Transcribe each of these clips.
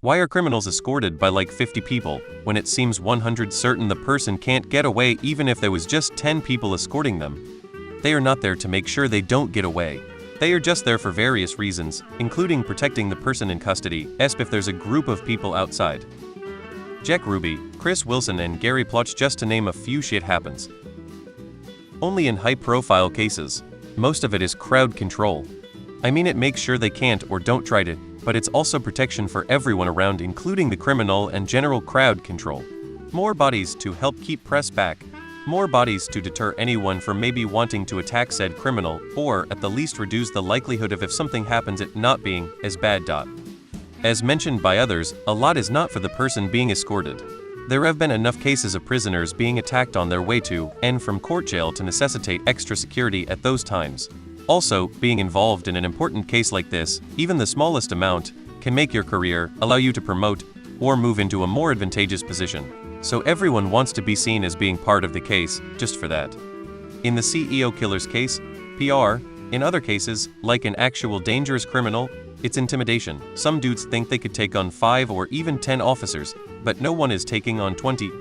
Why are criminals escorted by like 50 people, when it seems 100% certain the person can't get away even if there was just 10 people escorting them? They are not there to make sure they don't get away. They are just there for various reasons, including protecting the person in custody, if there's a group of people outside. Jack Ruby, Chris Wilson and Gary Plotch, just to name a few. Shit happens. Only in high-profile cases. Most of it is crowd control. I mean, it makes sure they can't or don't try to, but it's also protection for everyone around, including the criminal, and general crowd control. More bodies to help keep press back. More bodies to deter anyone from maybe wanting to attack said criminal, or at the least reduce the likelihood of if something happens it not being as bad. As mentioned by others, a lot is not for the person being escorted. There have been enough cases of prisoners being attacked on their way to and from court jail to necessitate extra security at those times. Also, being involved in an important case like this, even the smallest amount, can make your career, allow you to promote, or move into a more advantageous position. So everyone wants to be seen as being part of the case, just for that. In the CEO killer's case, PR. In other cases, like an actual dangerous criminal, it's intimidation. Some dudes think they could take on 5 or even 10 officers, but no one is taking on 20.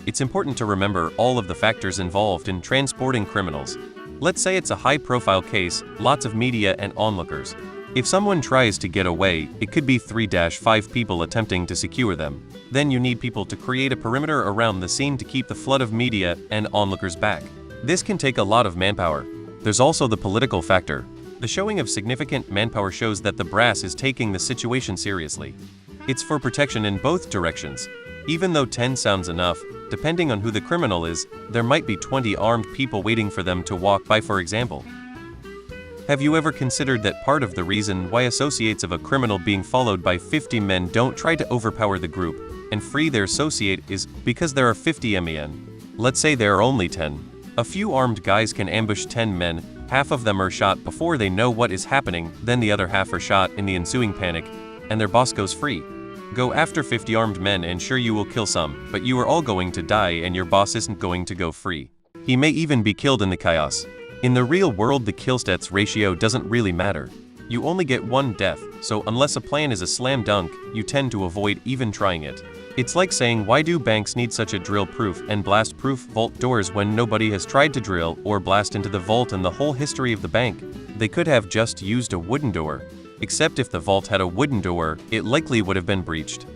It's important to remember all of the factors involved in transporting criminals. Let's say it's a high-profile case, lots of media and onlookers. If someone tries to get away, it could be 3-5 people attempting to secure them. Then you need people to create a perimeter around the scene to keep the flood of media and onlookers back. This can take a lot of manpower. There's also the political factor. The showing of significant manpower shows that the brass is taking the situation seriously. It's for protection in both directions. Even though 10 sounds enough, depending on who the criminal is, there might be 20 armed people waiting for them to walk by, for example. Have you ever considered that part of the reason why associates of a criminal being followed by 50 men don't try to overpower the group and free their associate is because there are 50 men? Let's say there are only 10. A few armed guys can ambush 10 men, half of them are shot before they know what is happening, then the other half are shot in the ensuing panic, and their boss goes free. Go after 50 armed men and sure you will kill some, but you are all going to die and your boss isn't going to go free. He may even be killed in the chaos. In the real world, the kill-stats ratio doesn't really matter. You only get one death, so unless a plan is a slam dunk, you tend to avoid even trying it. It's like saying, why do banks need such a drill-proof and blast-proof vault doors when nobody has tried to drill or blast into the vault in the whole history of the bank? They could have just used a wooden door. Except if the vault had a wooden door, it likely would have been breached.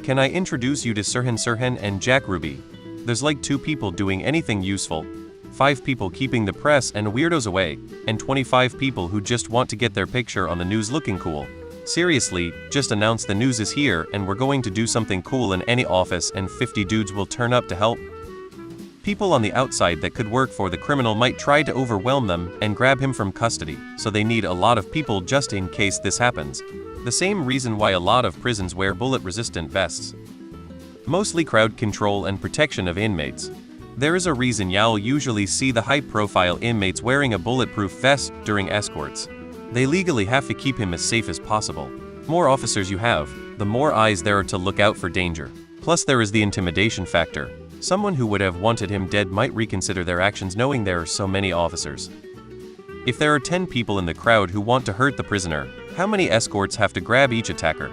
Can I introduce you to Sirhan and Jack Ruby? There's like 2 people doing anything useful, 5 people keeping the press and weirdos away, and 25 people who just want to get their picture on the news looking cool. Seriously, just announce the news is here and we're going to do something cool in any office and 50 dudes will turn up to help. People on the outside that could work for the criminal might try to overwhelm them and grab him from custody, so they need a lot of people just in case this happens. The same reason why a lot of prisons wear bullet-resistant vests. Mostly crowd control and protection of inmates. There is a reason you'll usually see the high-profile inmates wearing a bulletproof vest during escorts. They legally have to keep him as safe as possible. More officers you have, the more eyes there are to look out for danger. Plus there is the intimidation factor. Someone who would have wanted him dead might reconsider their actions knowing there are so many officers. If there are 10 people in the crowd who want to hurt the prisoner, how many escorts have to grab each attacker?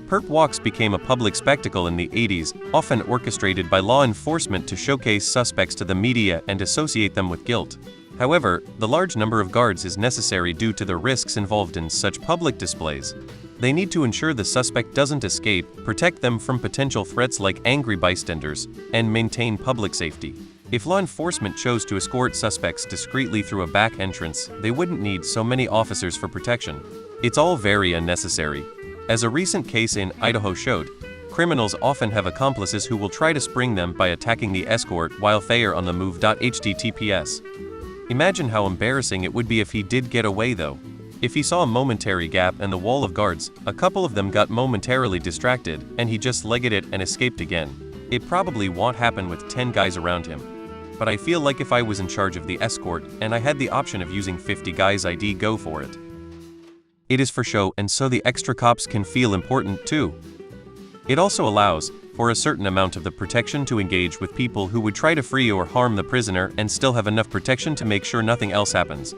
Perp walks became a public spectacle in the 80s, often orchestrated by law enforcement to showcase suspects to the media and associate them with guilt. However, the large number of guards is necessary due to the risks involved in such public displays. They need to ensure the suspect doesn't escape, protect them from potential threats like angry bystanders, and maintain public safety. If law enforcement chose to escort suspects discreetly through a back entrance, they wouldn't need so many officers for protection. It's all very unnecessary. As a recent case in Idaho showed, criminals often have accomplices who will try to spring them by attacking the escort while they are on the move. HTTPS. Imagine how embarrassing it would be if he did get away though. If he saw a momentary gap in the wall of guards, a couple of them got momentarily distracted, and he just legged it and escaped again. It probably won't happen with 10 guys around him. But I feel like if I was in charge of the escort, and I had the option of using 50 guys, I'd go for it. It is for show and so the extra cops can feel important too. It also allows for a certain amount of the protection to engage with people who would try to free or harm the prisoner and still have enough protection to make sure nothing else happens.